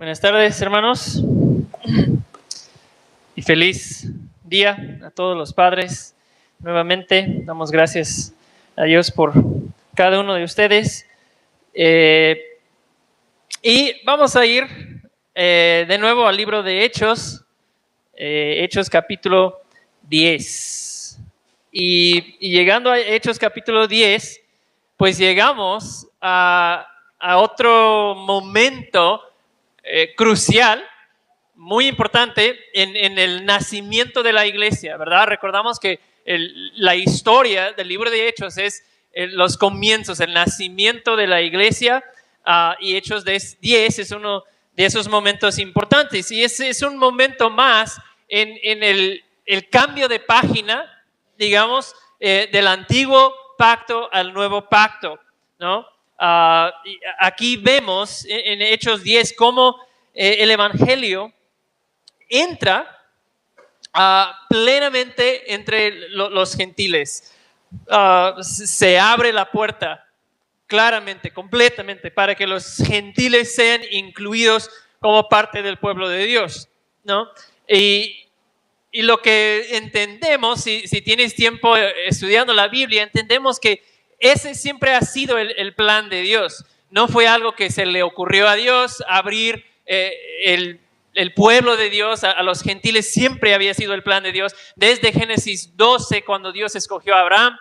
Buenas tardes, hermanos, y feliz día a todos los padres. Nuevamente damos gracias a Dios por cada uno de ustedes. Y vamos a ir de nuevo al libro de Hechos, Hechos capítulo 10. Y llegando a Hechos capítulo 10, pues llegamos a otro momento crucial, muy importante en el nacimiento de la iglesia, ¿verdad? Recordamos que la historia del libro de Hechos es los comienzos, el nacimiento de la iglesia, y Hechos 10 es uno de esos momentos importantes, y es un momento más en el cambio de página, digamos, del antiguo pacto al nuevo pacto, ¿no? Aquí vemos en Hechos 10 cómo el evangelio entra plenamente entre los gentiles. Se abre la puerta claramente, completamente, para que los gentiles sean incluidos como parte del pueblo de Dios, ¿no? Y lo que entendemos, si tienes tiempo estudiando la Biblia, entendemos que ese siempre ha sido el plan de Dios. No fue algo que se le ocurrió a Dios abrir el pueblo de Dios a los gentiles. Siempre había sido el plan de Dios. Desde Génesis 12, cuando Dios escogió a Abraham,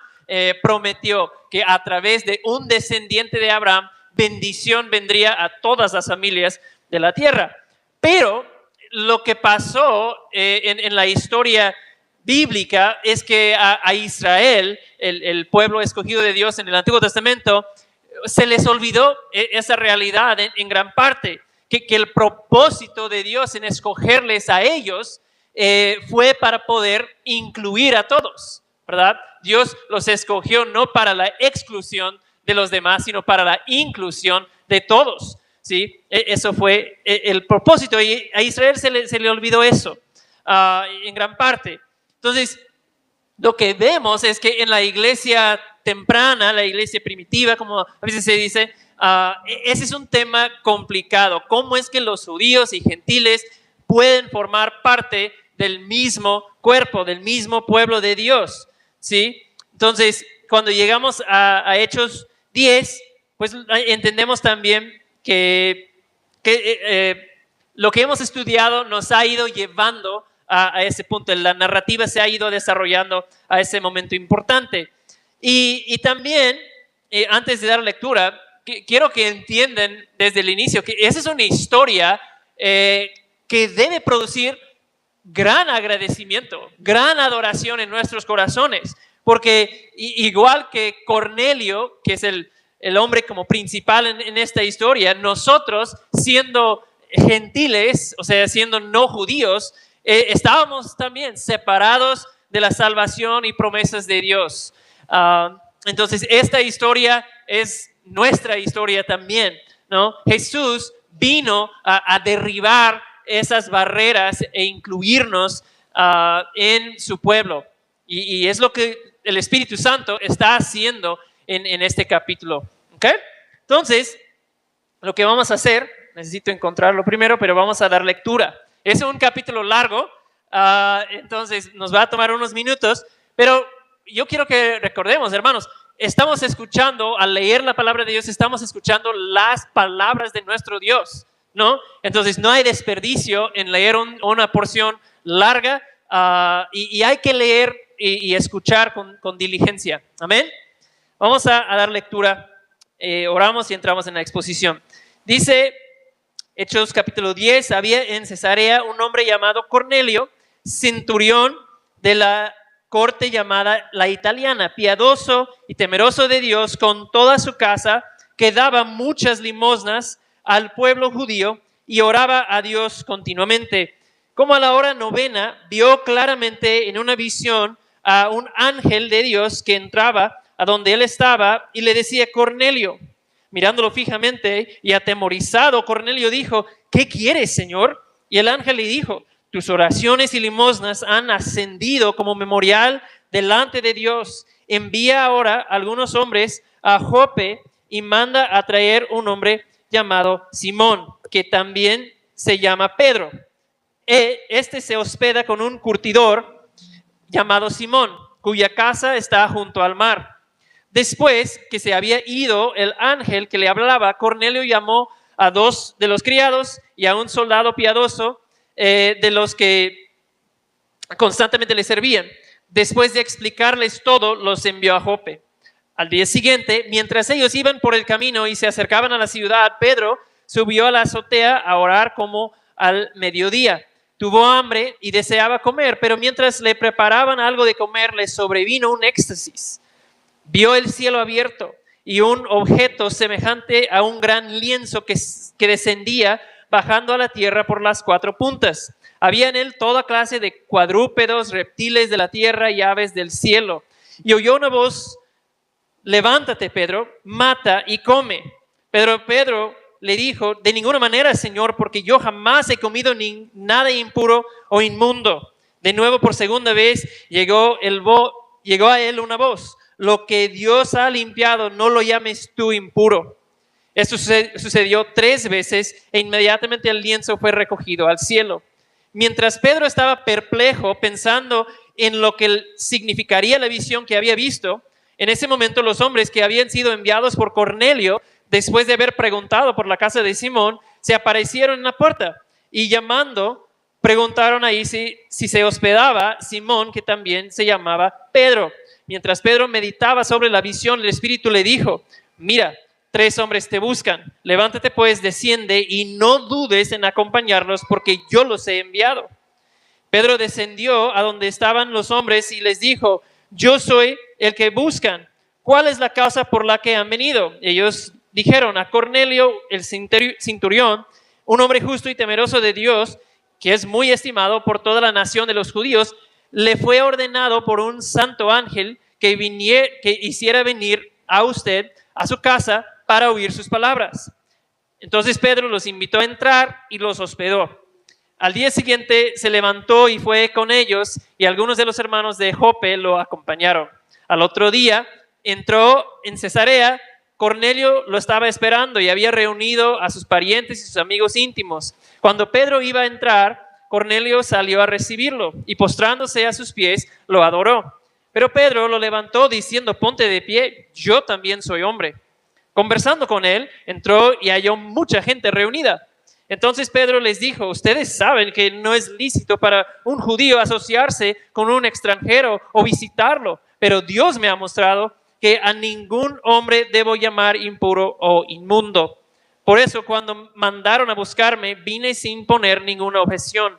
prometió que a través de un descendiente de Abraham, bendición vendría a todas las familias de la tierra. Pero lo que pasó en la historia bíblica es que a Israel, el pueblo escogido de Dios en el Antiguo Testamento, se les olvidó esa realidad en gran parte, que el propósito de Dios en escogerles a ellos fue para poder incluir a todos, ¿verdad? Dios los escogió no para la exclusión de los demás, sino para la inclusión de todos, ¿sí? Eso fue el propósito, y a Israel se le olvidó eso en gran parte. Entonces, lo que vemos es que en la iglesia temprana, la iglesia primitiva, como a veces se dice, ese es un tema complicado. ¿Cómo es que los judíos y gentiles pueden formar parte del mismo cuerpo, del mismo pueblo de Dios? ¿Sí? Entonces, cuando llegamos a Hechos 10, pues entendemos también que lo que hemos estudiado nos ha ido llevando a ese punto. La narrativa se ha ido desarrollando a ese momento importante. Y también, antes de dar lectura, quiero que entiendan desde el inicio que esa es una historia que debe producir gran agradecimiento, gran adoración en nuestros corazones, porque igual que Cornelio, que es el hombre como principal en esta historia, nosotros siendo gentiles, o sea, siendo no judíos, estábamos también separados de la salvación y promesas de Dios. Entonces, esta historia es nuestra historia también, ¿no? Jesús vino a derribar esas barreras e incluirnos en su pueblo. Y es lo que el Espíritu Santo está haciendo en este capítulo. ¿Okay? Entonces, lo que vamos a hacer, necesito encontrarlo primero, pero vamos a dar lectura. Es un capítulo largo, entonces nos va a tomar unos minutos, pero yo quiero que recordemos, hermanos, estamos escuchando, al leer la palabra de Dios, estamos escuchando las palabras de nuestro Dios, ¿no? Entonces no hay desperdicio en leer una porción larga, y hay que leer y escuchar con diligencia. Amén. Vamos a dar lectura, oramos y entramos en la exposición. Dice Hechos capítulo 10, había en Cesarea un hombre llamado Cornelio, centurión de la corte llamada la italiana, piadoso y temeroso de Dios con toda su casa, que daba muchas limosnas al pueblo judío y oraba a Dios continuamente. Como a la hora novena, vio claramente en una visión a un ángel de Dios que entraba a donde él estaba y le decía: Cornelio. Mirándolo fijamente y atemorizado, Cornelio dijo: ¿qué quieres, Señor? Y el ángel le dijo: tus oraciones y limosnas han ascendido como memorial delante de Dios. Envía ahora algunos hombres a Jope y manda a traer un hombre llamado Simón, que también se llama Pedro. Este se hospeda con un curtidor llamado Simón, cuya casa está junto al mar. Después que se había ido el ángel que le hablaba, Cornelio llamó a 2 de los criados y a un soldado piadoso de los que constantemente le servían. Después de explicarles todo, los envió a Jope. Al día siguiente, mientras ellos iban por el camino y se acercaban a la ciudad, Pedro subió a la azotea a orar como al mediodía. Tuvo hambre y deseaba comer, pero mientras le preparaban algo de comer, le sobrevino un éxtasis. Vio el cielo abierto y un objeto semejante a un gran lienzo que descendía bajando a la tierra por las 4 puntas. Había en él toda clase de cuadrúpedos, reptiles de la tierra y aves del cielo. Y oyó una voz: levántate, Pedro, mata y come. Pedro le dijo: de ninguna manera, Señor, porque yo jamás he comido nada impuro o inmundo. De nuevo, por segunda vez, llegó a él una voz: lo que Dios ha limpiado, no lo llames tú impuro. Esto sucedió 3 veces e inmediatamente el lienzo fue recogido al cielo. Mientras Pedro estaba perplejo pensando en lo que significaría la visión que había visto, en ese momento los hombres que habían sido enviados por Cornelio, después de haber preguntado por la casa de Simón, se aparecieron en la puerta y llamando, preguntaron ahí si se hospedaba Simón, que también se llamaba Pedro. Mientras Pedro meditaba sobre la visión, el Espíritu le dijo: mira, 3 hombres te buscan. Levántate pues, desciende y no dudes en acompañarlos, porque yo los he enviado. Pedro descendió a donde estaban los hombres y les dijo: yo soy el que buscan. ¿Cuál es la causa por la que han venido? Ellos dijeron: a Cornelio, el centurión, un hombre justo y temeroso de Dios, que es muy estimado por toda la nación de los judíos, le fue ordenado por un santo ángel que hiciera venir a usted a su casa para oír sus palabras. Entonces Pedro los invitó a entrar y los hospedó. Al día siguiente se levantó y fue con ellos, y algunos de los hermanos de Jope lo acompañaron. Al otro día entró en Cesarea. Cornelio lo estaba esperando y había reunido a sus parientes y sus amigos íntimos. Cuando Pedro iba a entrar, Cornelio salió a recibirlo y postrándose a sus pies lo adoró. Pero Pedro lo levantó diciendo: ponte de pie, yo también soy hombre. Conversando con él, entró y halló mucha gente reunida. Entonces Pedro les dijo: ustedes saben que no es lícito para un judío asociarse con un extranjero o visitarlo, pero Dios me ha mostrado que a ningún hombre debo llamar impuro o inmundo. Por eso, cuando mandaron a buscarme, vine sin poner ninguna objeción.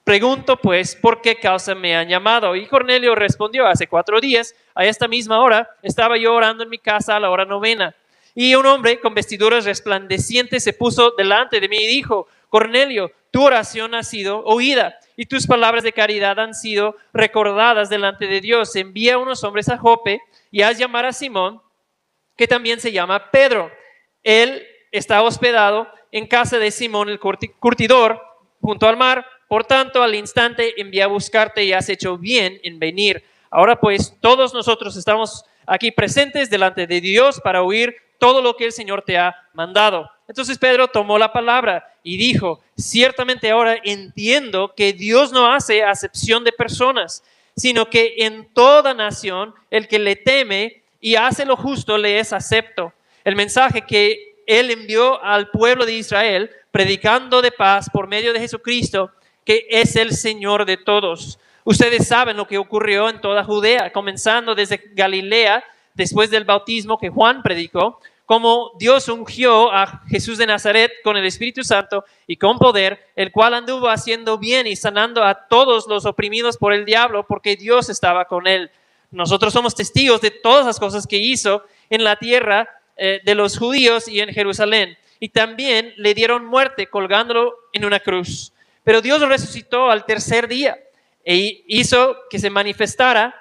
Pregunto pues, ¿por qué causa me han llamado? Y Cornelio respondió: hace 4 días, a esta misma hora, estaba yo orando en mi casa a la hora 9. Y un hombre con vestiduras resplandecientes se puso delante de mí y dijo: Cornelio, tu oración ha sido oída y tus palabras de caridad han sido recordadas delante de Dios. Envía unos hombres a Jope y haz llamar a Simón, que también se llama Pedro. Él está hospedado en casa de Simón el curtidor junto al mar. Por tanto, al instante envié a buscarte y has hecho bien en venir. Ahora pues, todos nosotros estamos aquí presentes delante de Dios para oír todo lo que el Señor te ha mandado. Entonces Pedro tomó la palabra y dijo: ciertamente ahora entiendo que Dios no hace acepción de personas, sino que en toda nación el que le teme y hace lo justo le es acepto. El mensaje que él envió al pueblo de Israel, predicando de paz por medio de Jesucristo, que es el Señor de todos. Ustedes saben lo que ocurrió en toda Judea, comenzando desde Galilea, después del bautismo que Juan predicó, como Dios ungió a Jesús de Nazaret con el Espíritu Santo y con poder, el cual anduvo haciendo bien y sanando a todos los oprimidos por el diablo, porque Dios estaba con él. Nosotros somos testigos de todas las cosas que hizo en la tierra de los judíos y en Jerusalén. Y también le dieron muerte colgándolo en una cruz. Pero Dios lo resucitó al 3er día e hizo que se manifestara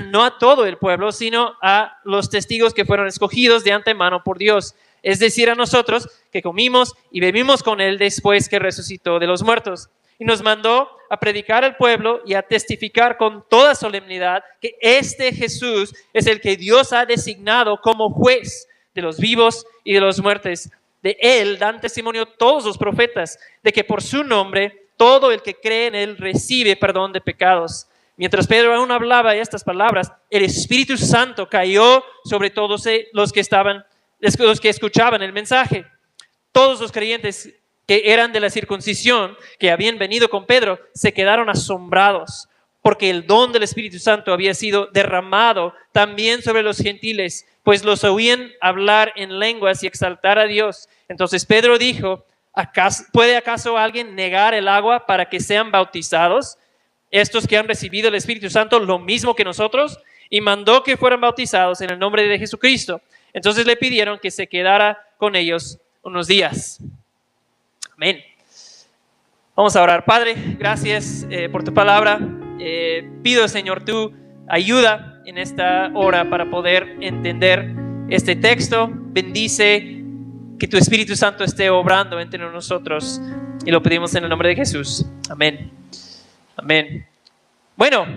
no a todo el pueblo, sino a los testigos que fueron escogidos de antemano por Dios, es decir, a nosotros que comimos y bebimos con él después que resucitó de los muertos. Y nos mandó a predicar al pueblo y a testificar con toda solemnidad que este Jesús es el que Dios ha designado como juez de los vivos y de los muertos. De él dan testimonio todos los profetas, de que por su nombre todo el que cree en él recibe perdón de pecados. Mientras Pedro aún hablaba estas palabras, el Espíritu Santo cayó sobre todos los que escuchaban el mensaje. Todos los creyentes que eran de la circuncisión, que habían venido con Pedro, se quedaron asombrados, porque el don del Espíritu Santo había sido derramado también sobre los gentiles, pues los oían hablar en lenguas y exaltar a Dios. Entonces Pedro dijo: ¿puede acaso alguien negar el agua para que sean bautizados estos que han recibido el Espíritu Santo lo mismo que nosotros? Y mandó que fueran bautizados en el nombre de Jesucristo. Entonces le pidieron que se quedara con ellos unos días. Amén. Vamos a orar. Padre, gracias por tu palabra. Pido, Señor, tu ayuda en esta hora para poder entender este texto. Bendice que tu Espíritu Santo esté obrando entre nosotros, y lo pedimos en el nombre de Jesús. Amén. Amén. Bueno,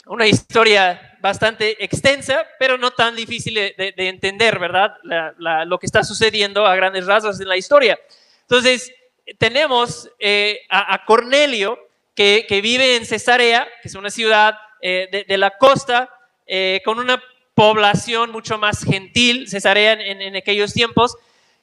una historia bastante extensa, pero no tan difícil de entender, ¿verdad? Lo que está sucediendo a grandes rasgos en la historia. Entonces, tenemos a Cornelio, que vive en Cesarea, que es una ciudad de la costa, con una población mucho más gentil, Cesarea en aquellos tiempos.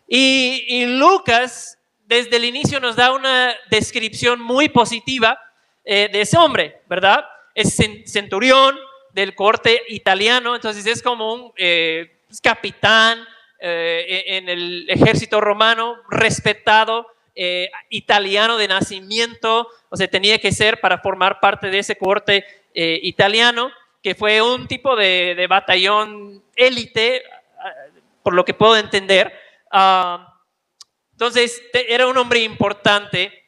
Y Lucas, desde el inicio, nos da una descripción muy positiva de ese hombre, ¿verdad? Es centurión del corte italiano, entonces es como un capitán en el ejército romano, respetado, italiano de nacimiento, o sea, tenía que ser para formar parte de ese corte italiano, que fue un tipo de batallón élite, por lo que puedo entender. Entonces, era un hombre importante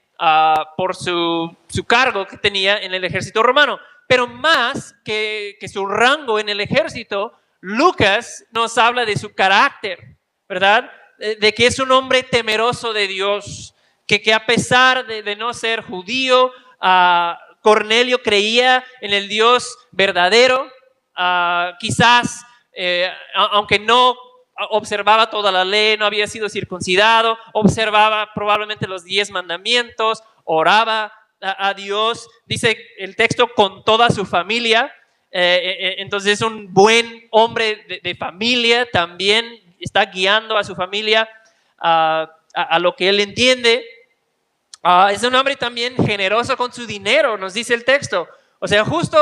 por su cargo que tenía en el ejército romano. Pero más que su rango en el ejército, Lucas nos habla de su carácter, ¿verdad? De que es un hombre temeroso de Dios, que a pesar de no ser judío, Cornelio creía en el Dios verdadero. Quizás, aunque no observaba toda la ley, no había sido circuncidado, observaba probablemente los 10 mandamientos, oraba a Dios, dice el texto, con toda su familia. Entonces es un buen hombre de familia, también está guiando a su familia a lo que él entiende. Es un hombre también generoso con su dinero, nos dice el texto. O sea, justo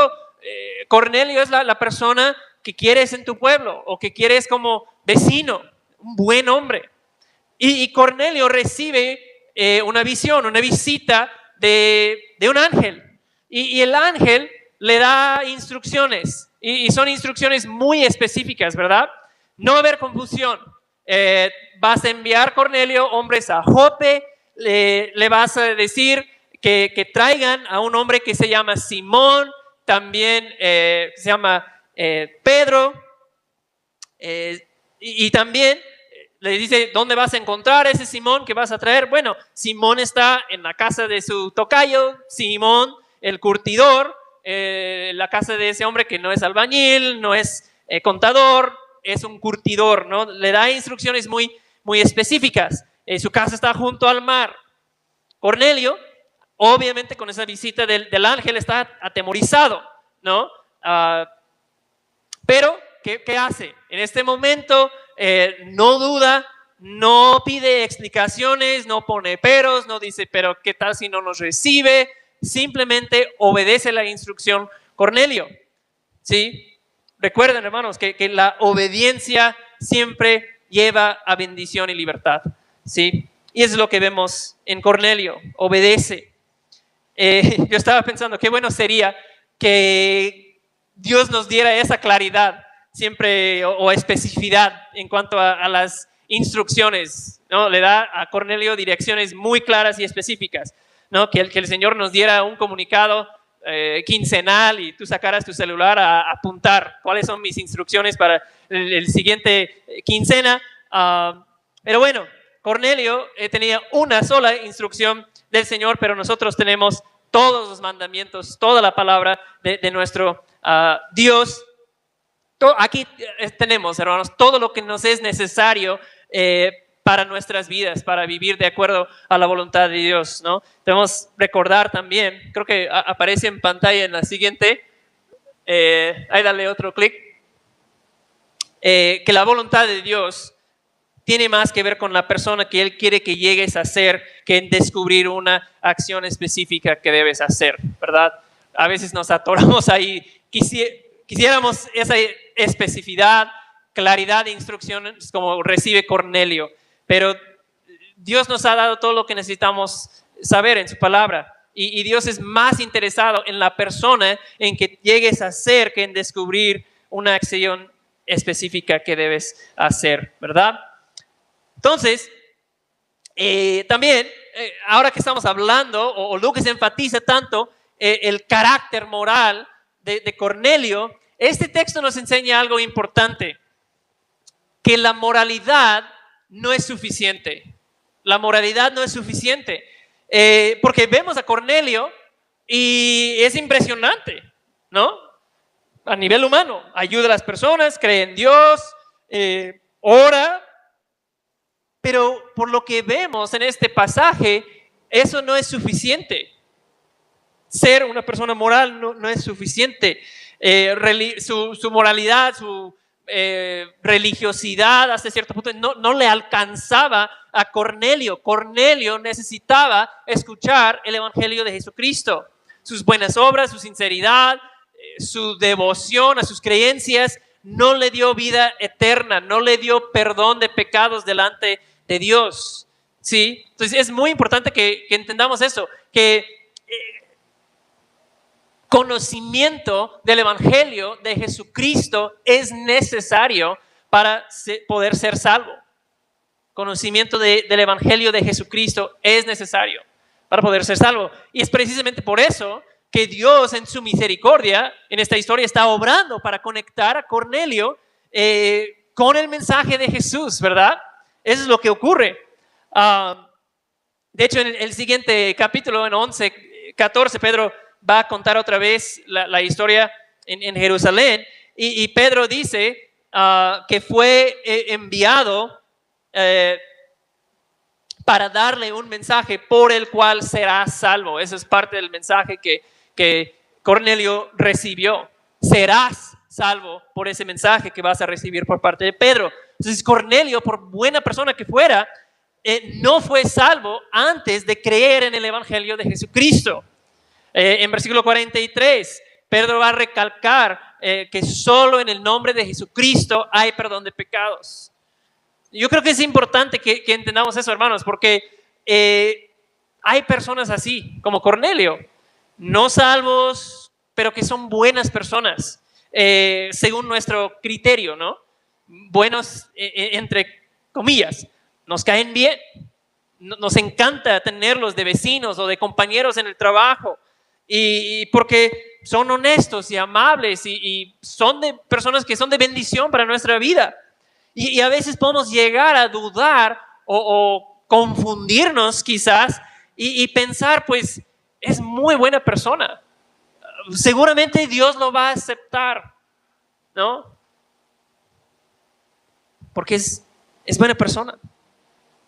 Cornelio es la persona que quieres en tu pueblo, o que quieres como vecino, un buen hombre. Y Cornelio recibe una visión, una visita de un ángel, y el ángel le da instrucciones, y son instrucciones muy específicas, ¿verdad? No va a haber confusión. Vas a enviar, Cornelio, hombres a Jope, le vas a decir que traigan a un hombre que se llama Simón, también se llama Pedro, y también le dice: ¿dónde vas a encontrar ese Simón que vas a traer? Bueno, Simón está en la casa de su tocayo, Simón, el curtidor, la casa de ese hombre que no es albañil, no es contador, es un curtidor, ¿no? Le da instrucciones muy, muy específicas. Su casa está junto al mar. Cornelio, obviamente, con esa visita del ángel, está atemorizado, ¿no? Pero, ¿qué hace? En este momento no duda, no pide explicaciones, no pone peros, no dice: pero ¿qué tal si no nos recibe? Simplemente obedece la instrucción Cornelio, ¿sí? Recuerden, hermanos, que la obediencia siempre lleva a bendición y libertad, ¿sí? Y eso es lo que vemos en Cornelio: obedece. Yo estaba pensando, qué bueno sería que Dios nos diera esa claridad siempre, o especificidad en cuanto a las instrucciones, ¿no? Le da a Cornelio direcciones muy claras y específicas, ¿no? Que el Señor nos diera un comunicado quincenal, y tú sacaras tu celular a apuntar cuáles son mis instrucciones para el siguiente quincena. Pero bueno, Cornelio tenía una sola instrucción del Señor, pero nosotros tenemos todos los mandamientos, toda la palabra de nuestro Dios. Aquí tenemos, hermanos, todo lo que nos es necesario para nuestras vidas, para vivir de acuerdo a la voluntad de Dios, ¿no? Debemos recordar también, creo que aparece en pantalla en la siguiente, ahí dale otro clic, que la voluntad de Dios tiene más que ver con la persona que Él quiere que llegues a ser que en descubrir una acción específica que debes hacer, ¿verdad? A veces nos atoramos ahí, quisiéramos esa especificidad, claridad de instrucciones como recibe Cornelio, pero Dios nos ha dado todo lo que necesitamos saber en su palabra y Dios es más interesado en la persona en que llegues a ser que en descubrir una acción específica que debes hacer, ¿verdad? Entonces, también, ahora que estamos hablando, o Lucas enfatiza tanto el carácter moral de Cornelio, este texto nos enseña algo importante, que la moralidad no es suficiente. La moralidad no es suficiente, porque vemos a Cornelio y es impresionante, ¿no? A nivel humano, ayuda a las personas, cree en Dios, ora. Pero por lo que vemos en este pasaje, eso no es suficiente. Ser una persona moral no es suficiente. Su moralidad, su religiosidad hasta cierto punto no le alcanzaba a Cornelio. Cornelio necesitaba escuchar el Evangelio de Jesucristo. Sus buenas obras, su sinceridad, su devoción a sus creencias no le dio vida eterna, no le dio perdón de pecados delante de Dios, ¿sí? Entonces es muy importante que entendamos eso, que conocimiento del Evangelio de Jesucristo es necesario para poder ser salvo. Conocimiento del Evangelio de Jesucristo es necesario para poder ser salvo. Y es precisamente por eso que Dios en su misericordia en esta historia está obrando para conectar a Cornelio con el mensaje de Jesús, ¿verdad? Eso es lo que ocurre. De hecho, en el siguiente capítulo, en 11, 14, Pedro va a contar otra vez la historia en Jerusalén. Y Pedro dice que fue enviado para darle un mensaje por el cual será salvo. Eso es parte del mensaje que Cornelio recibió. Serás salvo por ese mensaje que vas a recibir por parte de Pedro. Entonces Cornelio, por buena persona que fuera, no fue salvo antes de creer en el Evangelio de Jesucristo. En versículo 43, Pedro va a recalcar que solo en el nombre de Jesucristo hay perdón de pecados. Yo creo que es importante que entendamos eso, hermanos, porque hay personas así, como Cornelio, no salvos, pero que son buenas personas, según nuestro criterio, ¿no? Buenos, entre comillas, nos caen bien, nos encanta tenerlos de vecinos o de compañeros en el trabajo, y porque son honestos y amables y son de personas que son de bendición para nuestra vida. Y a veces podemos llegar a dudar o confundirnos quizás y pensar, pues, es muy buena persona. Seguramente Dios lo va a aceptar, ¿no? Porque es buena persona.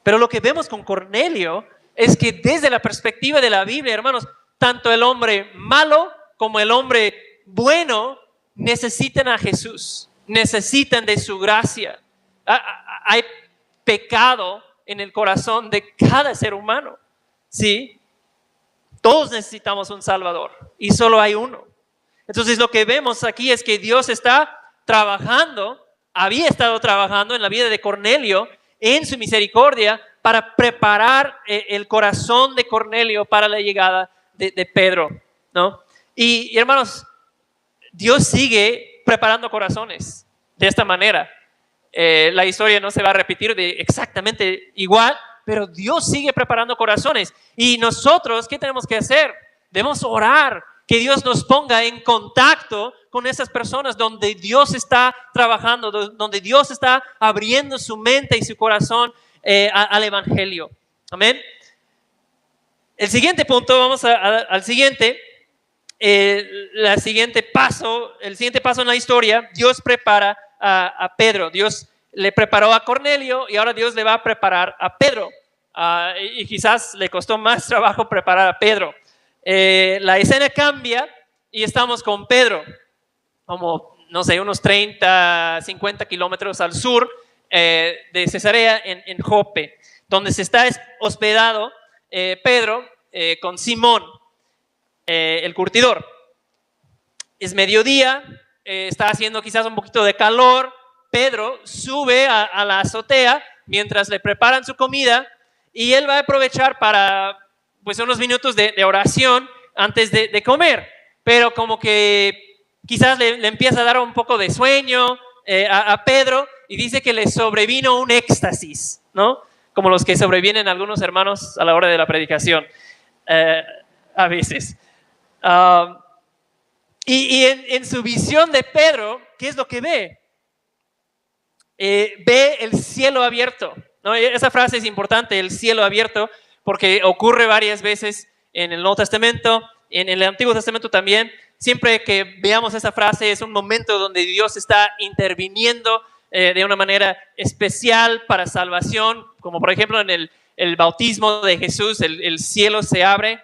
Pero lo que vemos con Cornelio es que desde la perspectiva de la Biblia, hermanos, tanto el hombre malo como el hombre bueno necesitan a Jesús, necesitan de su gracia. Hay pecado en el corazón de cada ser humano, ¿sí? Todos necesitamos un Salvador y solo hay uno. Entonces lo que vemos aquí es que Dios está trabajando, había estado trabajando en la vida de Cornelio en su misericordia para preparar el corazón de Cornelio para la llegada de Pedro, ¿no? Y hermanos, Dios sigue preparando corazones de esta manera. La historia no se va a repetir de exactamente igual, pero Dios sigue preparando corazones. Y nosotros, ¿qué tenemos que hacer? Debemos orar, que Dios nos ponga en contacto con esas personas donde Dios está trabajando, donde Dios está abriendo su mente y su corazón al Evangelio. Amén. El siguiente punto, vamos al siguiente. El siguiente paso en la historia, Dios prepara a Pedro. Dios le preparó a Cornelio y ahora Dios le va a preparar a Pedro. Y quizás le costó más trabajo preparar a Pedro. La escena cambia y estamos con Pedro, como, no sé, unos 30, 50 kilómetros al sur de Cesarea en Jope, donde se está hospedado Pedro con Simón, el curtidor. Es mediodía, está haciendo quizás un poquito de calor. Pedro sube a la azotea mientras le preparan su comida y él va a aprovechar para pues unos minutos de oración antes de comer, pero como que quizás le empieza a dar un poco de sueño a Pedro y dice que le sobrevino un éxtasis, ¿no? Como los que sobrevienen algunos hermanos a la hora de la predicación, a veces. Y en su visión de Pedro, ¿qué es lo que ve? Ve el cielo abierto, ¿no? Esa frase es importante, el cielo abierto, porque ocurre varias veces en el Nuevo Testamento, en el Antiguo Testamento también. Siempre que veamos esa frase es un momento donde Dios está interviniendo de una manera especial para salvación, como por ejemplo en el bautismo de Jesús, el cielo se abre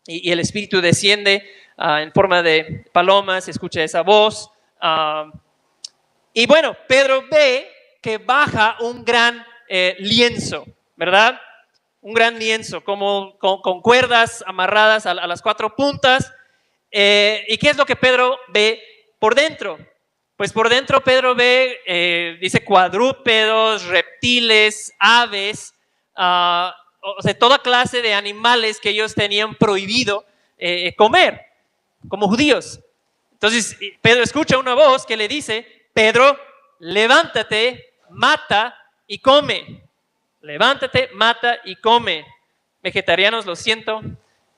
y el Espíritu desciende en forma de paloma, se escucha esa voz. Y bueno, Pedro ve que baja un gran lienzo, ¿verdad? Un gran lienzo, como con cuerdas amarradas a las cuatro puntas. ¿Y qué es lo que Pedro ve por dentro? Pues por dentro Pedro ve, dice, cuadrúpedos, reptiles, aves, o sea, toda clase de animales que ellos tenían prohibido comer, como judíos. Entonces Pedro escucha una voz que le dice: Pedro, levántate, mata y come. Levántate, mata y come. Vegetarianos, lo siento.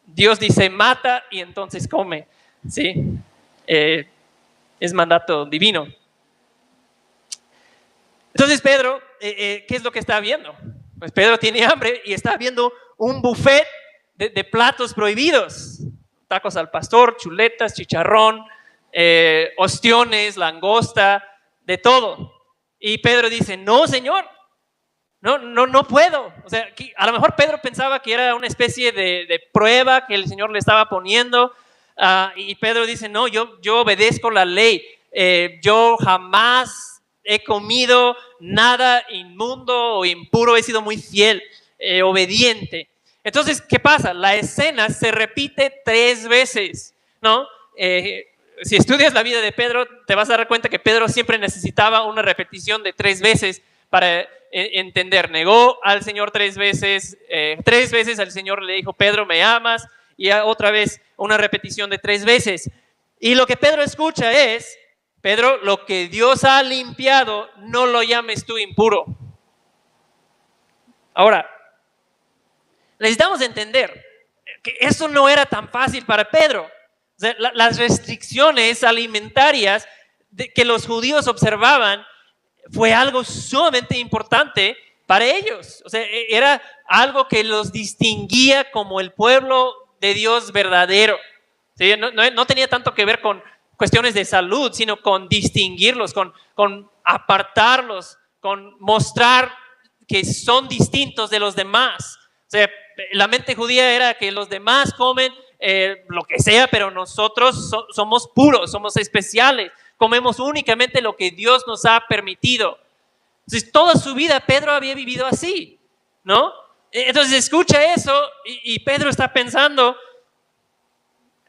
Dios dice mata y entonces come. ¿Sí? Es mandato divino. Entonces Pedro, ¿qué es lo que está viendo? Pues Pedro tiene hambre y está viendo un buffet de platos prohibidos. Tacos al pastor, chuletas, chicharrón, ostiones, langosta, de todo. Y Pedro dice: no, Señor, no puedo. O sea, a lo mejor Pedro pensaba que era una especie de prueba que el Señor le estaba poniendo. Y Pedro dice: no, yo obedezco la ley. Yo jamás he comido nada inmundo o impuro. He sido muy fiel, obediente. Entonces, ¿qué pasa? La escena se repite 3 veces, ¿no? Si estudias la vida de Pedro, te vas a dar cuenta que Pedro siempre necesitaba una repetición de 3 veces para entender. Negó al Señor 3 veces, 3 veces al Señor le dijo: Pedro, ¿me amas? Y otra vez una repetición de 3 veces. Y lo que Pedro escucha es: Pedro, lo que Dios ha limpiado, no lo llames tú impuro. Ahora, necesitamos entender que eso no era tan fácil para Pedro. O sea, las restricciones alimentarias que los judíos observaban fue algo sumamente importante para ellos. O sea, era algo que los distinguía como el pueblo de Dios verdadero. ¿Sí? No tenía tanto que ver con cuestiones de salud, sino con distinguirlos, con apartarlos, con mostrar que son distintos de los demás. O sea, la mente judía era que los demás comen lo que sea, pero nosotros somos puros, somos especiales, comemos únicamente lo que Dios nos ha permitido. Entonces, toda su vida Pedro había vivido así, ¿no? Entonces escucha eso y Pedro está pensando: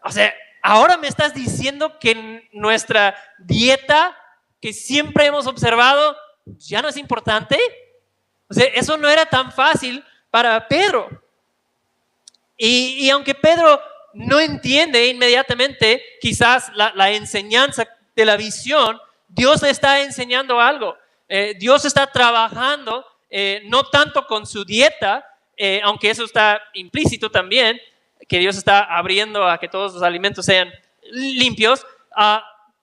o sea, ahora me estás diciendo que nuestra dieta que siempre hemos observado ya no es importante. O sea, eso no era tan fácil para Pedro. Y aunque Pedro no entiende inmediatamente quizás la enseñanza de la visión, Dios le está enseñando algo. Dios está trabajando no tanto con su dieta, aunque eso está implícito también, que Dios está abriendo a que todos los alimentos sean limpios,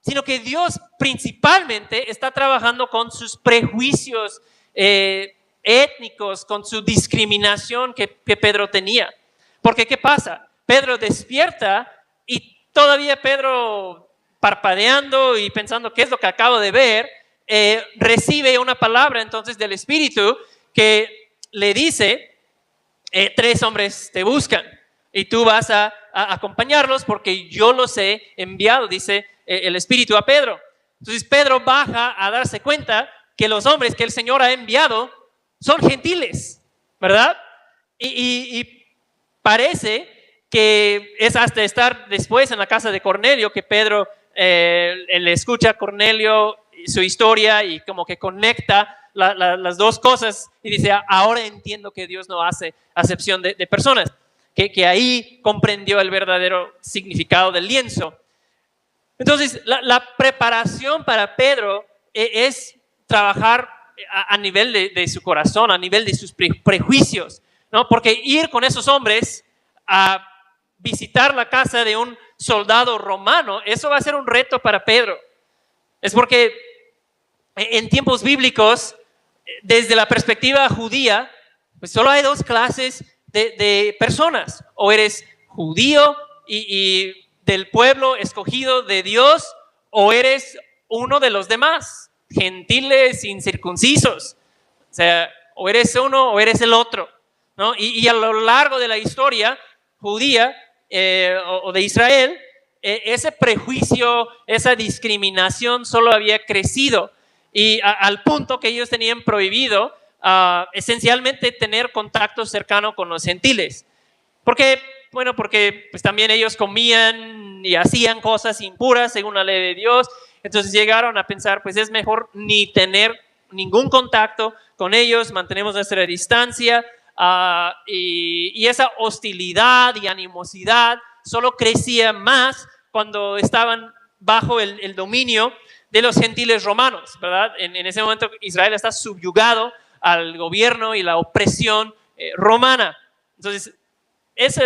sino que Dios principalmente está trabajando con sus prejuicios étnicos, con su discriminación que Pedro tenía. Porque ¿qué pasa? Pedro despierta y todavía Pedro parpadeando y pensando: ¿qué es lo que acabo de ver? recibe una palabra entonces del Espíritu que le dice, 3 hombres te buscan y tú vas a acompañarlos porque yo los he enviado, dice el Espíritu a Pedro. Entonces Pedro baja a darse cuenta que los hombres que el Señor ha enviado son gentiles, ¿verdad? Y parece que es hasta estar después en la casa de Cornelio que Pedro le escucha a Cornelio su historia y como que conecta las dos cosas y dice, ahora entiendo que Dios no hace acepción de personas, que ahí comprendió el verdadero significado del lienzo. Entonces, la preparación para Pedro es trabajar a nivel de su corazón, a nivel de sus prejuicios, ¿no? Porque ir con esos hombres a visitar la casa de un soldado romano, eso va a ser un reto para Pedro. Es porque en tiempos bíblicos, desde la perspectiva judía, pues solo hay 2 clases de personas. O eres judío y del pueblo escogido de Dios, o eres uno de los demás, gentiles incircuncisos. O sea, o eres uno o eres el otro, ¿no? Y a lo largo de la historia judía o de Israel, ese prejuicio, esa discriminación solo había crecido y al punto que ellos tenían prohibido esencialmente tener contacto cercano con los gentiles. ¿Por qué? Bueno, porque pues también ellos comían y hacían cosas impuras según la ley de Dios. Entonces llegaron a pensar, pues es mejor ni tener ningún contacto con ellos, mantenemos nuestra distancia, y esa hostilidad y animosidad solo crecía más cuando estaban bajo el dominio de los gentiles romanos, ¿verdad? En ese momento Israel está subyugado al gobierno y la opresión romana. Entonces, esa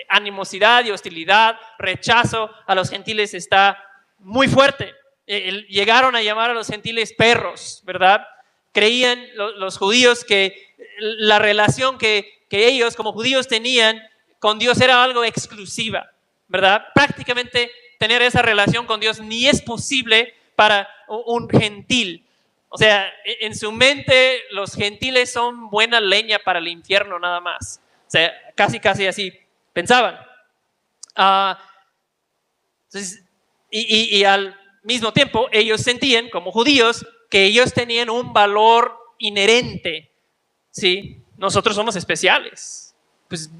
animosidad y hostilidad, rechazo a los gentiles está muy fuerte. Llegaron a llamar a los gentiles perros, ¿verdad? Creían los judíos que la relación que ellos como judíos tenían con Dios era algo exclusiva, ¿verdad? Prácticamente tener esa relación con Dios ni es posible para un gentil. O sea, en su mente los gentiles son buena leña para el infierno nada más. O sea, casi así pensaban. Entonces, y al mismo tiempo ellos sentían como judíos que ellos tenían un valor inherente. ¿Sí? Nosotros somos especiales. Pues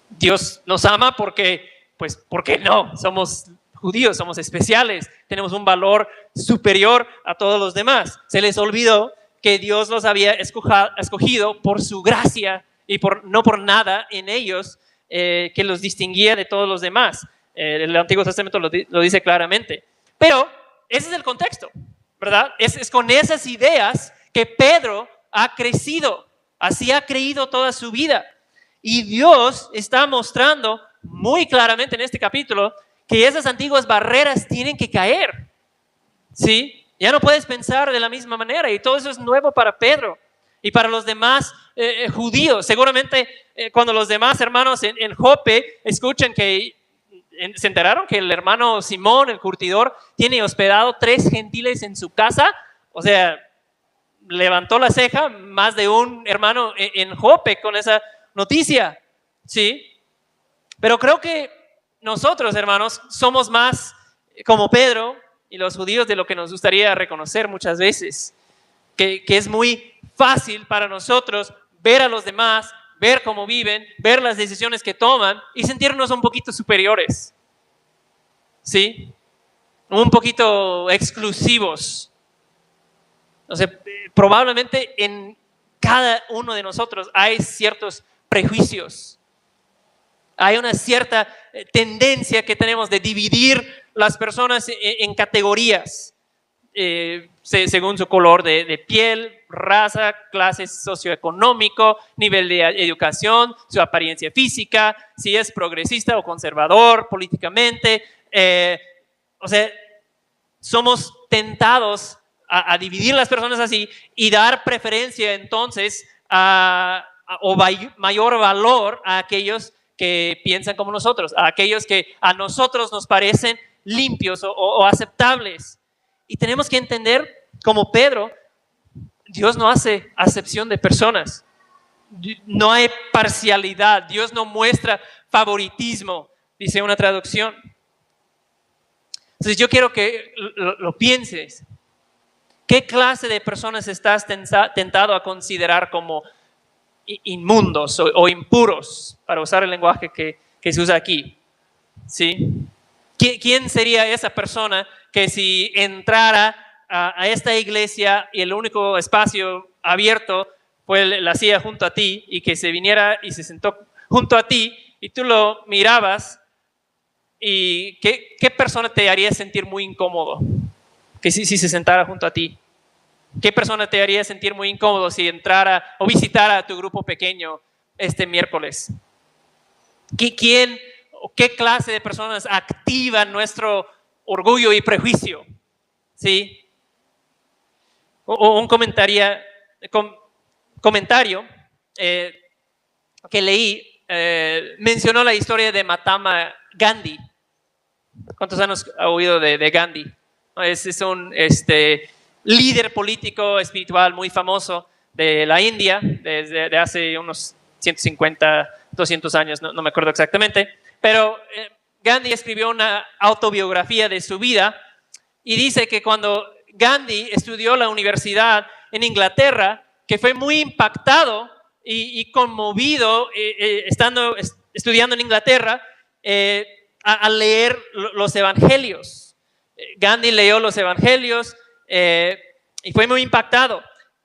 Dios nos ama porque, pues, ¿por qué no? Somos judíos, somos especiales, tenemos un valor superior a todos los demás. Se les olvidó que Dios los había escogido por su gracia y no por nada en ellos que los distinguía de todos los demás. El Antiguo Testamento lo dice claramente. Pero ese es el contexto, ¿verdad? Es con esas ideas que Pedro ha crecido, así ha creído toda su vida. Y Dios está mostrando muy claramente en este capítulo que esas antiguas barreras tienen que caer, ¿sí? Ya no puedes pensar de la misma manera y todo eso es nuevo para Pedro y para los demás judíos. Seguramente cuando los demás hermanos en Jope escuchan que se enteraron que el hermano Simón, el curtidor, tiene hospedado 3 gentiles en su casa, o sea, levantó la ceja más de un hermano en Jope con esa noticia, ¿sí? Pero creo que nosotros, hermanos, somos más como Pedro y los judíos de lo que nos gustaría reconocer muchas veces, que es muy fácil para nosotros ver a los demás, ver cómo viven, ver las decisiones que toman y sentirnos un poquito superiores, ¿sí? Un poquito exclusivos. O sea, probablemente en cada uno de nosotros hay ciertos prejuicios. Hay una cierta tendencia que tenemos de dividir las personas en categorías según su color de piel, raza, clase socioeconómico, nivel de educación, su apariencia física, si es progresista o conservador políticamente. O sea, somos tentados a dividir las personas así y dar preferencia entonces o mayor valor a aquellos que piensan como nosotros, a aquellos que a nosotros nos parecen limpios o aceptables. Y tenemos que entender como Pedro, Dios no hace acepción de personas. No hay parcialidad. Dios no muestra favoritismo, dice una traducción. Entonces yo quiero que lo pienses. ¿Qué clase de personas estás tentado a considerar como inmundos o impuros, para usar el lenguaje que se usa aquí? ¿Sí? ¿Quién sería esa persona que si entrara a esta iglesia y el único espacio abierto fue la silla junto a ti, y que se viniera y se sentó junto a ti y tú lo mirabas, y qué persona te haría sentir muy incómodo que si se sentara junto a ti? ¿Qué persona te haría sentir muy incómodo si entrara o visitara a tu grupo pequeño este miércoles? ¿Qué clase de personas activan nuestro orgullo y prejuicio? ¿Sí? Un comentario que leí mencionó la historia de Mahatma Gandhi. ¿Cuántos han oído de Gandhi? Es un líder político espiritual muy famoso de la India desde hace unos 150, 200 años, no me acuerdo exactamente, pero Gandhi escribió una autobiografía de su vida y dice que cuando Gandhi estudió la universidad en Inglaterra, que fue muy impactado y conmovido estudiando en Inglaterra al leer los evangelios. Gandhi leyó los evangelios y fue muy impactado.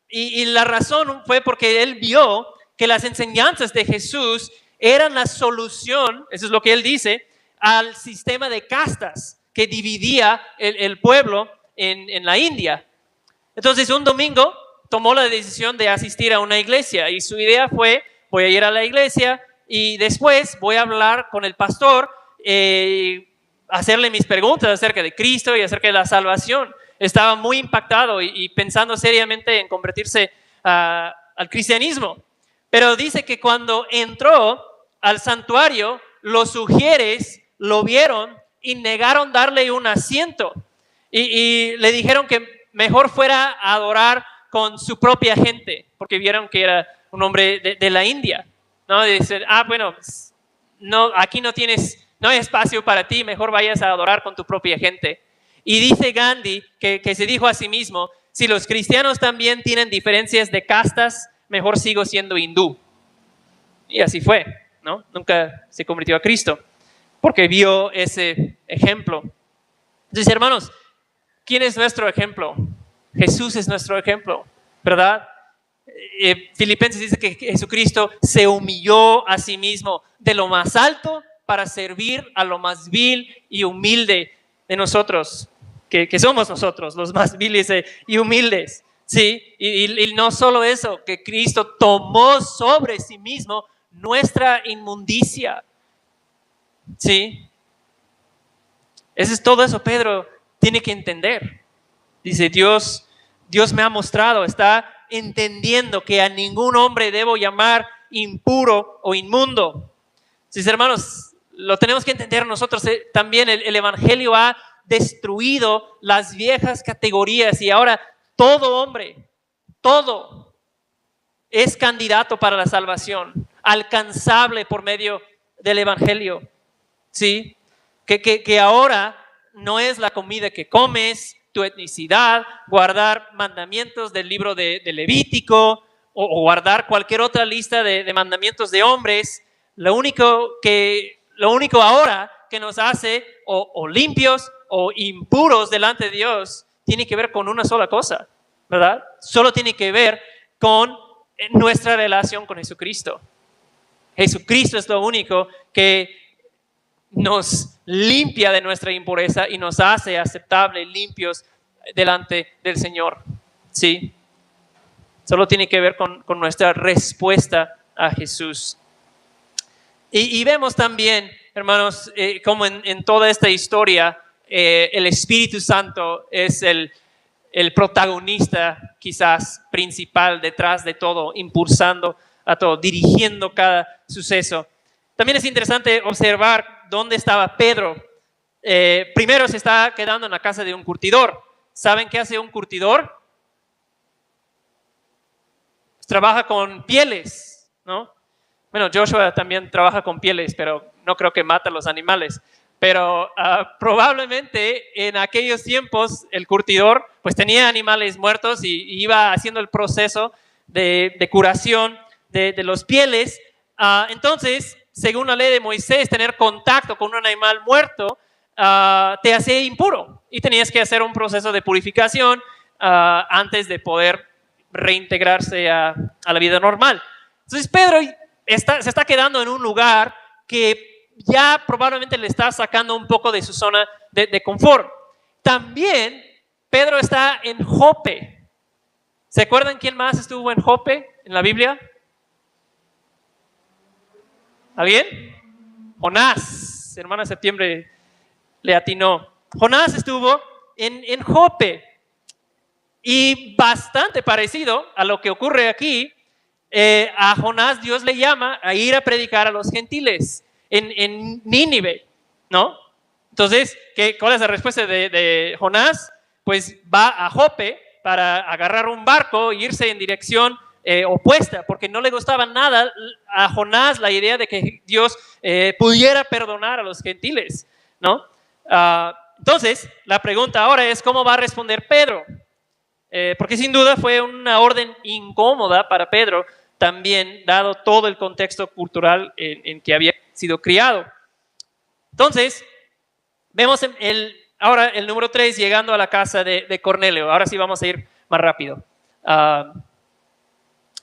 Y la razón fue porque él vio que las enseñanzas de Jesús eran la solución, eso es lo que él dice, al sistema de castas que dividía el pueblo en la India. Entonces un domingo tomó la decisión de asistir a una iglesia y su idea fue: voy a ir a la iglesia y después voy a hablar con el pastor, hacerle mis preguntas acerca de Cristo y acerca de la salvación. Estaba muy impactado y pensando seriamente en convertirse al cristianismo. Pero dice que cuando entró al santuario, los sugieres lo vieron y negaron darle un asiento. Y le dijeron que mejor fuera a adorar con su propia gente, porque vieron que era un hombre de la India, ¿no? Y dicen: bueno, no, aquí no hay espacio para ti, mejor vayas a adorar con tu propia gente. Y dice Gandhi que se dijo a sí mismo: si los cristianos también tienen diferencias de castas, mejor sigo siendo hindú. Y así fue, ¿no? Nunca se convirtió a Cristo, porque vio ese ejemplo. Entonces, hermanos, ¿quién es nuestro ejemplo? Jesús es nuestro ejemplo, ¿verdad? Filipenses dice que Jesucristo se humilló a sí mismo de lo más alto para servir a lo más vil y humilde de nosotros, que somos nosotros, los más viles y humildes, ¿sí? Y no solo eso, que Cristo tomó sobre sí mismo nuestra inmundicia, ¿sí? Todo eso Pedro tiene que entender. Dice: Dios me ha mostrado, está entendiendo que a ningún hombre debo llamar impuro o inmundo. Entonces, hermanos, lo tenemos que entender nosotros también. El evangelio ha destruido las viejas categorías y ahora todo hombre, todo es candidato para la salvación, alcanzable por medio del evangelio, ¿sí? Que ahora no es la comida que comes, tu etnicidad, guardar mandamientos del libro de Levítico o guardar cualquier otra lista de mandamientos de hombres. Lo único ahora que nos hace o limpios o impuros delante de Dios tiene que ver con una sola cosa, ¿verdad? Solo tiene que ver con nuestra relación con Jesucristo. Jesucristo es lo único que nos limpia de nuestra impureza y nos hace aceptables, limpios delante del Señor, ¿sí? Solo tiene que ver con nuestra respuesta a Jesús. Y vemos también, hermanos, como en toda esta historia, el Espíritu Santo es el protagonista quizás principal detrás de todo, impulsando a todo, dirigiendo cada suceso. También es interesante observar dónde estaba Pedro. Primero se está quedando en la casa de un curtidor. ¿Saben qué hace un curtidor? trabaja con pieles, ¿no? Bueno, Joshua también trabaja con pieles, pero no creo que mata a los animales. Pero probablemente en aquellos tiempos el curtidor pues tenía animales muertos y iba haciendo el proceso de curación de los pieles. Entonces, según la ley de Moisés, tener contacto con un animal muerto te hace impuro y tenías que hacer un proceso de purificación antes de poder reintegrarse a la vida normal. Entonces Pedro se está quedando en un lugar que ya probablemente le está sacando un poco de su zona de confort. También Pedro está en Jope. ¿Se acuerdan quién más estuvo en Jope en la Biblia? ¿Alguien? Jonás, hermana Septiembre le atinó. Jonás estuvo en Jope. Y bastante parecido a lo que ocurre aquí, a Jonás Dios le llama a ir a predicar a los gentiles en Nínive, ¿no? Entonces, ¿cuál es la respuesta de Jonás? Pues va a Jope para agarrar un barco e irse en dirección opuesta, porque no le gustaba nada a Jonás la idea de que Dios pudiera perdonar a los gentiles, ¿no? Entonces, la pregunta ahora es, ¿cómo va a responder Pedro? Porque sin duda fue una orden incómoda para Pedro, también dado todo el contexto cultural en que había sido criado. Entonces, vemos ahora el número 3 llegando a la casa de Cornelio. Ahora sí vamos a ir más rápido.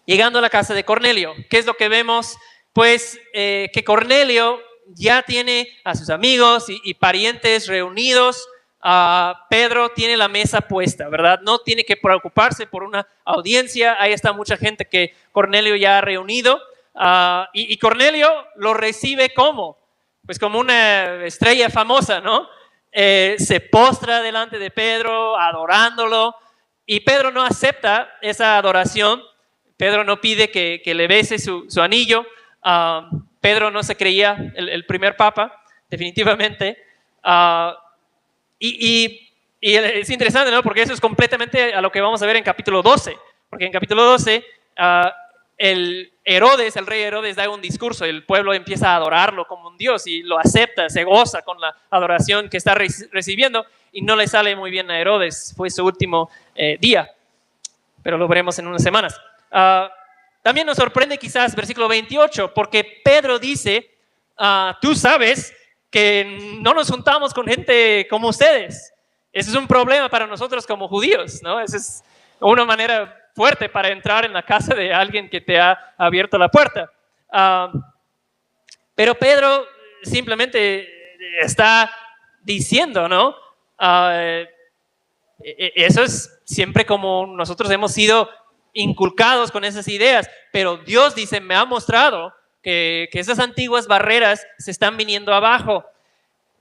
Llegando a la casa de Cornelio, ¿qué es lo que vemos? Pues que Cornelio ya tiene a sus amigos y parientes reunidos. Pedro tiene la mesa puesta, ¿verdad? No tiene que preocuparse por una audiencia. Ahí está mucha gente que Cornelio ya ha reunido. Y Cornelio lo recibe como una estrella famosa, ¿no? Se postra delante de Pedro adorándolo y Pedro no acepta esa adoración. Pedro no pide que le bese su anillo. Pedro no se creía el primer papa, definitivamente. Y es interesante, ¿no? Porque eso es completamente a lo que vamos a ver en capítulo 12. Porque en capítulo 12, el rey Herodes da un discurso, el pueblo empieza a adorarlo como un dios y lo acepta, se goza con la adoración que está recibiendo y no le sale muy bien a Herodes, fue su último día, pero lo veremos en unas semanas. También nos sorprende quizás versículo 28, porque Pedro dice, tú sabes que no nos juntamos con gente como ustedes. Ese es un problema para nosotros como judíos, ¿no? Esa es una manera fuerte para entrar en la casa de alguien que te ha abierto la puerta. Pero Pedro simplemente está diciendo, ¿no? Eso es siempre como nosotros hemos sido inculcados con esas ideas, pero Dios dice, me ha mostrado que esas antiguas barreras se están viniendo abajo.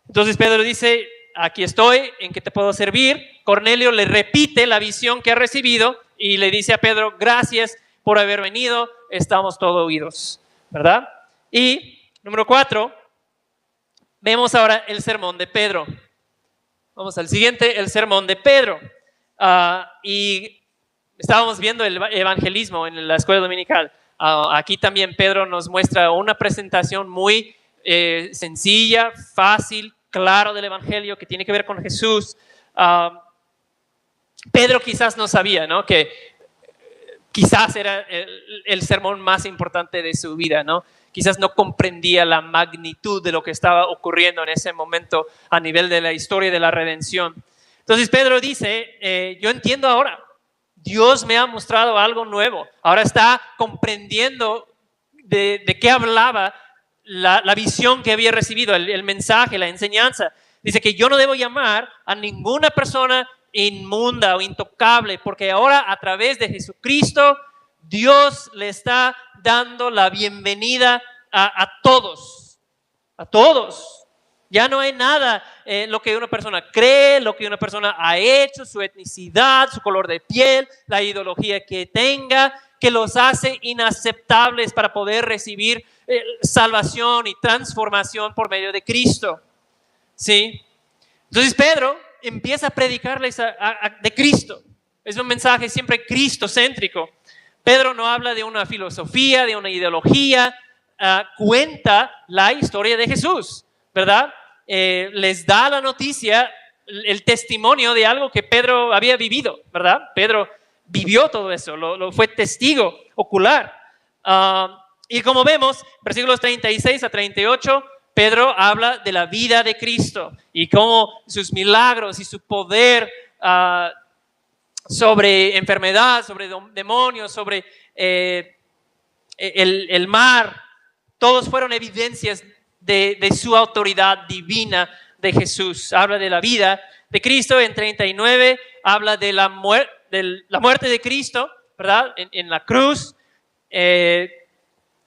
Entonces Pedro dice, aquí estoy, ¿en qué te puedo servir? Cornelio le repite la visión que ha recibido y le dice a Pedro, gracias por haber venido, estamos todos oídos, ¿verdad? Y número 4, vemos ahora el sermón de Pedro. Vamos al siguiente, el sermón de Pedro. Y estábamos viendo el evangelismo en la escuela dominical. Aquí también Pedro nos muestra una presentación muy sencilla, fácil, claro del evangelio que tiene que ver con Jesús. Pedro quizás no sabía, ¿no? Que quizás era el sermón más importante de su vida, ¿no? Quizás no comprendía la magnitud de lo que estaba ocurriendo en ese momento a nivel de la historia de la redención. Entonces Pedro dice, yo entiendo ahora, Dios me ha mostrado algo nuevo. Ahora está comprendiendo de qué hablaba la visión que había recibido, el mensaje, la enseñanza. Dice que yo no debo llamar a ninguna persona inmunda o intocable, porque ahora a través de Jesucristo, Dios le está dando la bienvenida a todos. A todos. Ya no hay nada, lo que una persona cree, lo que una persona ha hecho, su etnicidad, su color de piel, la ideología que tenga, que los hace inaceptables para poder recibir salvación y transformación por medio de Cristo. ¿Sí? Entonces Pedro empieza a predicarles de Cristo. Es un mensaje siempre cristocéntrico. Pedro no habla de una filosofía, de una ideología, cuenta la historia de Jesús, ¿verdad? Les da la noticia, el testimonio de algo que Pedro había vivido, ¿verdad? Pedro vivió todo eso, lo fue testigo ocular. Y como vemos, versículos 36 a 38, Pedro habla de la vida de Cristo y cómo sus milagros y su poder sobre enfermedad, sobre demonios, sobre el mar, todos fueron evidencias de su autoridad divina de Jesús. Habla de la vida de Cristo. En 39 habla de la muerte de Cristo, ¿verdad? En la cruz.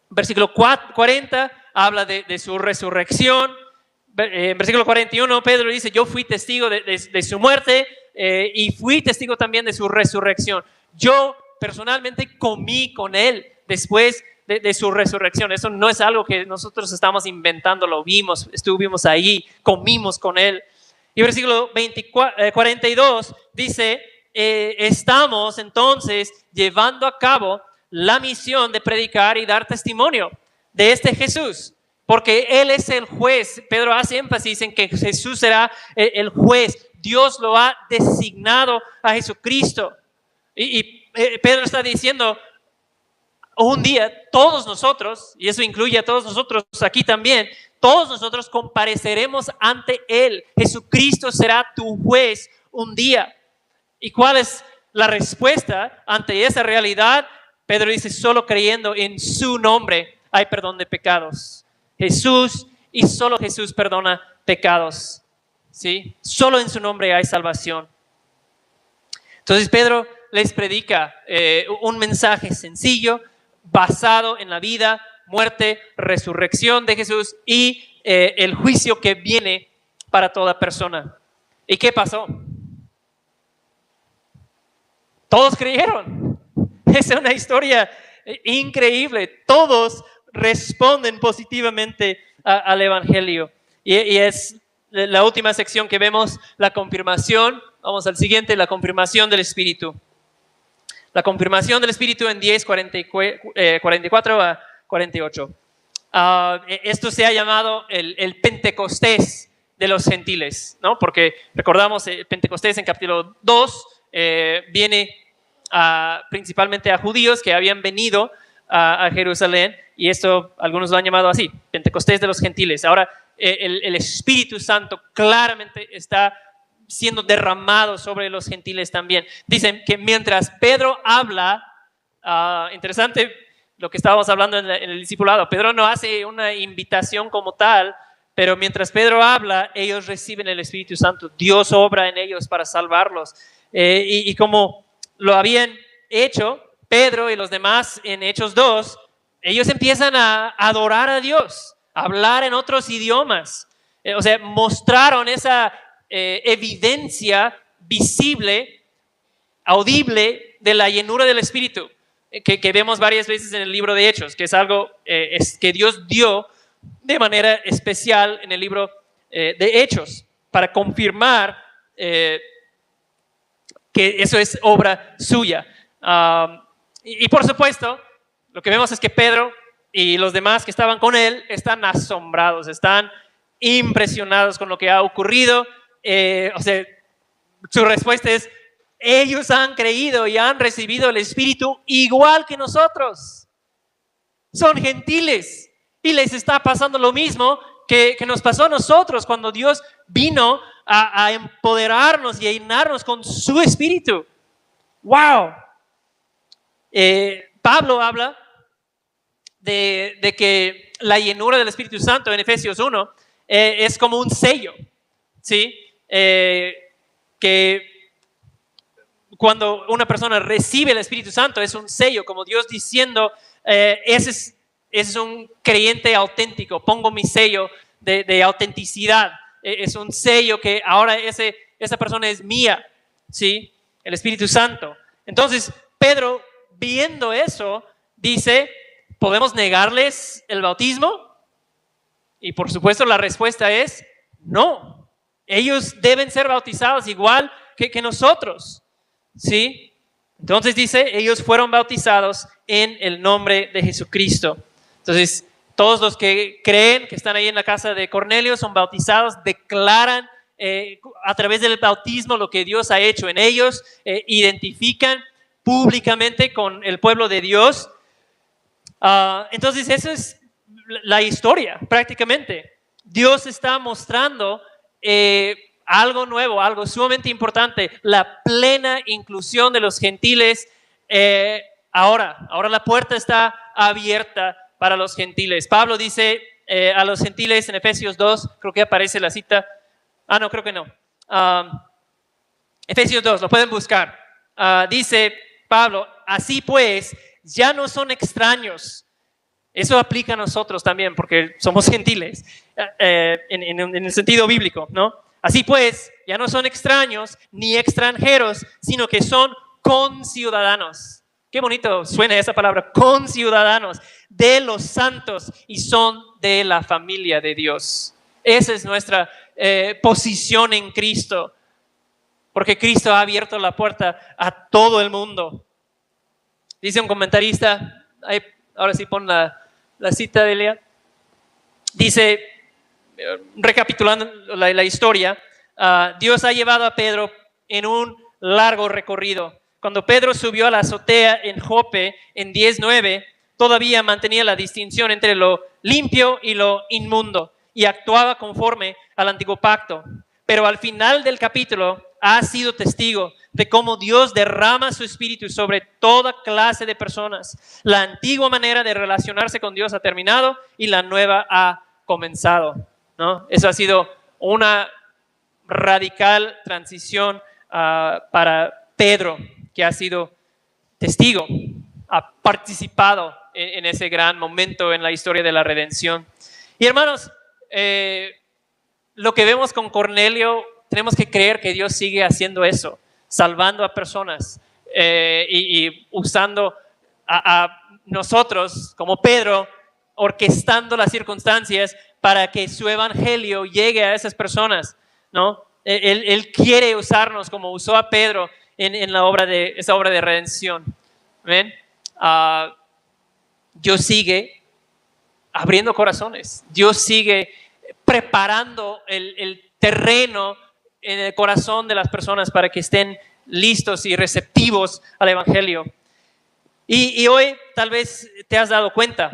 Versículo 40 habla de su resurrección. En versículo 41 Pedro dice, yo fui testigo de su muerte y fui testigo también de su resurrección. Yo personalmente comí con él después de su resurrección. Eso no es algo que nosotros estamos inventando, lo vimos, estuvimos ahí, comimos con él. Y versículo 42 dice, estamos entonces llevando a cabo la misión de predicar y dar testimonio de este Jesús, porque Él es el juez. Pedro hace énfasis en que Jesús será el juez. Dios lo ha designado a Jesucristo. Y Pedro está diciendo, un día todos nosotros, y eso incluye a todos nosotros aquí también, todos nosotros compareceremos ante Él. Jesucristo será tu juez un día. ¿Y cuál es la respuesta ante esa realidad? Pedro dice, solo creyendo en su nombre hay perdón de pecados. Jesús y solo Jesús perdona pecados. ¿Sí? Solo en su nombre hay salvación. Entonces Pedro les predica un mensaje sencillo, basado en la vida, muerte, resurrección de Jesús y el juicio que viene para toda persona. ¿Y qué pasó? Todos creyeron. Es una historia increíble. Todos responden positivamente al Evangelio. Y es la última sección que vemos, la confirmación. Vamos al siguiente, la confirmación del Espíritu. La confirmación del Espíritu en 10, 44 a 48. Esto se ha llamado el Pentecostés de los gentiles, ¿no? Porque recordamos, el Pentecostés en capítulo 2 viene principalmente a judíos que habían venido a Jerusalén, y esto algunos lo han llamado así, Pentecostés de los gentiles. Ahora el Espíritu Santo claramente está siendo derramado sobre los gentiles también. Dicen que mientras Pedro habla, interesante lo que estábamos hablando en el discipulado, Pedro no hace una invitación como tal, pero mientras Pedro habla, ellos reciben el Espíritu Santo. Dios obra en ellos para salvarlos. Y como lo habían hecho Pedro y los demás en Hechos 2, ellos empiezan a adorar a Dios, a hablar en otros idiomas. O sea, mostraron esa evidencia visible, audible de la llenura del Espíritu, que vemos varias veces en el libro de Hechos, que es algo que Dios dio de manera especial en el libro de Hechos, para confirmar que eso es obra suya. Y por supuesto, lo que vemos es que Pedro y los demás que estaban con él están asombrados, están impresionados con lo que ha ocurrido. O sea, su respuesta es, ellos han creído y han recibido el Espíritu igual que nosotros. Son gentiles y les está pasando lo mismo que nos pasó a nosotros cuando Dios vino a empoderarnos y a llenarnos con su Espíritu. ¡Wow! Pablo habla de que la llenura del Espíritu Santo en Efesios 1 es como un sello, ¿sí? Que cuando una persona recibe el Espíritu Santo es un sello, como Dios diciendo, ese es un creyente auténtico, pongo mi sello de autenticidad, es un sello que ahora esa persona es mía, ¿sí? El Espíritu Santo. Entonces Pedro, viendo eso, dice, ¿podemos negarles el bautismo? Y por supuesto la respuesta es no. Ellos deben ser bautizados igual que nosotros, ¿sí? Entonces dice, ellos fueron bautizados en el nombre de Jesucristo. Entonces, todos los que creen, que están ahí en la casa de Cornelio, son bautizados, declaran a través del bautismo lo que Dios ha hecho en ellos, identifican públicamente con el pueblo de Dios. Entonces, esa es la historia, prácticamente. Dios está mostrando algo nuevo, algo sumamente importante, la plena inclusión de los gentiles. Ahora la puerta está abierta para los gentiles. Pablo dice a los gentiles en Efesios 2, creo que aparece la cita. No, creo que no. Efesios 2, lo pueden buscar. Dice Pablo, así pues, ya no son extraños. Eso aplica a nosotros también, porque somos gentiles, en el sentido bíblico, ¿no? Así pues, ya no son extraños ni extranjeros, sino que son conciudadanos. Qué bonito suena esa palabra, conciudadanos de los santos y son de la familia de Dios. Esa es nuestra posición en Cristo, porque Cristo ha abierto la puerta a todo el mundo. Dice un comentarista, ahora sí pon la cita de Lea. Dice, recapitulando la historia, Dios ha llevado a Pedro en un largo recorrido. Cuando Pedro subió a la azotea en Jope en 10:9, todavía mantenía la distinción entre lo limpio y lo inmundo y actuaba conforme al antiguo pacto. Pero al final del capítulo ha sido testigo de cómo Dios derrama su espíritu sobre toda clase de personas. La antigua manera de relacionarse con Dios ha terminado y la nueva ha comenzado, ¿no? Eso ha sido una radical transición para Pedro, que ha sido testigo, ha participado en ese gran momento en la historia de la redención. Y hermanos, lo que vemos con Cornelio, tenemos que creer que Dios sigue haciendo eso, salvando a personas y usando a nosotros como Pedro, orquestando las circunstancias para que su evangelio llegue a esas personas, ¿no? Él quiere usarnos como usó a Pedro en esa obra de redención. ¿Ven? Dios sigue abriendo corazones. Dios sigue preparando el terreno en el corazón de las personas para que estén listos y receptivos al evangelio. Y hoy tal vez te has dado cuenta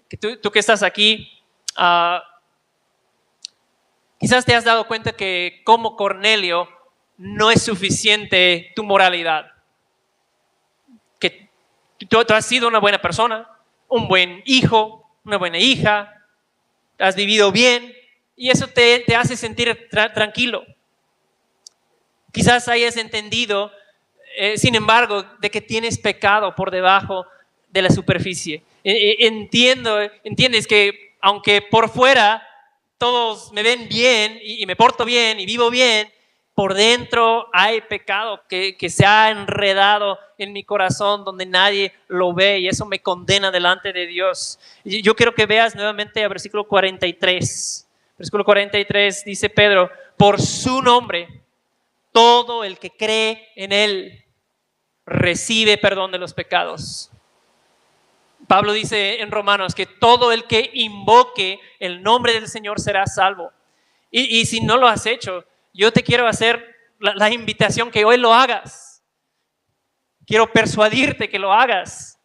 que tú que estás aquí, quizás te has dado cuenta que como Cornelio no es suficiente tu moralidad, que tú has sido una buena persona, un buen hijo, una buena hija, has vivido bien y eso te hace sentir tranquilo. Quizás hayas entendido, sin embargo, de que tienes pecado por debajo de la superficie. Entiendes que aunque por fuera todos me ven bien y me porto bien y vivo bien, por dentro hay pecado que se ha enredado en mi corazón donde nadie lo ve y eso me condena delante de Dios. Yo quiero que veas nuevamente a versículo 43. Versículo 43 dice Pedro, por su nombre, todo el que cree en él recibe perdón de los pecados. Pablo dice en Romanos que todo el que invoque el nombre del Señor será salvo. Y si no lo has hecho, yo te quiero hacer la invitación que hoy lo hagas. Quiero persuadirte que lo hagas,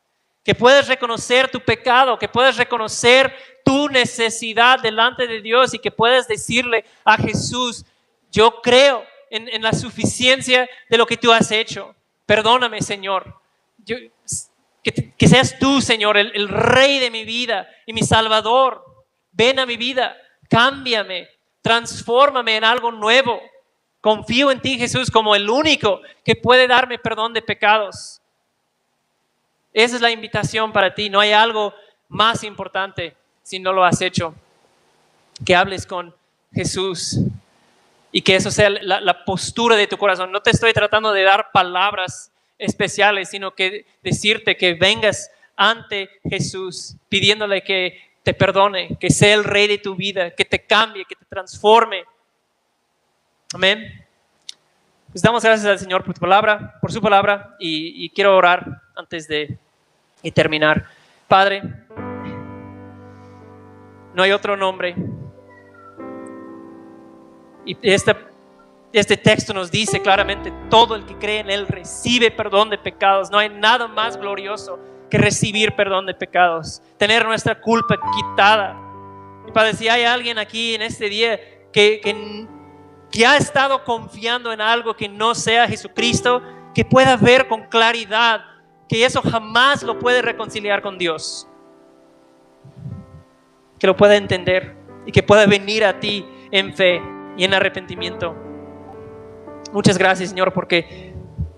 que puedas reconocer tu pecado, que puedas reconocer tu necesidad delante de Dios y que puedas decirle a Jesús, yo creo en la suficiencia de lo que tú has hecho. Perdóname, Señor. Que seas tú, Señor, el Rey de mi vida y mi Salvador. Ven a mi vida, cámbiame, transfórmame en algo nuevo. Confío en ti, Jesús, como el único que puede darme perdón de pecados. Esa es la invitación para ti. No hay algo más importante si no lo has hecho. Que hables con Jesús y que eso sea la postura de tu corazón. No te estoy tratando de dar palabras especiales, sino que decirte que vengas ante Jesús pidiéndole que te perdone, que sea el Rey de tu vida, que te cambie, que te transforme. Amén. Pues damos gracias al Señor por su palabra, y quiero orar antes de terminar. Padre, no hay otro nombre. Y este texto nos dice claramente: todo el que cree en Él recibe perdón de pecados. No hay nada más glorioso que recibir perdón de pecados, tener nuestra culpa quitada. Y Padre, si hay alguien aquí en este día que ha estado confiando en algo que no sea Jesucristo, que pueda ver con claridad que eso jamás lo puede reconciliar con Dios, que lo pueda entender y que pueda venir a ti en fe y en arrepentimiento. Muchas gracias, Señor, porque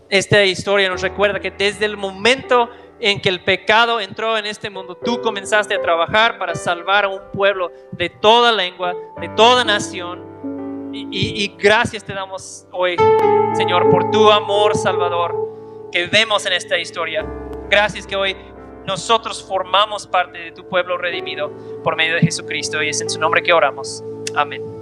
esta historia nos recuerda que desde el momento en que el pecado entró en este mundo, tú comenzaste a trabajar para salvar a un pueblo de toda lengua, de toda nación. Y gracias te damos hoy, Señor, por tu amor salvador que vemos en esta historia. Gracias que hoy nosotros formamos parte de tu pueblo redimido por medio de Jesucristo, y es en su nombre que oramos. Amén.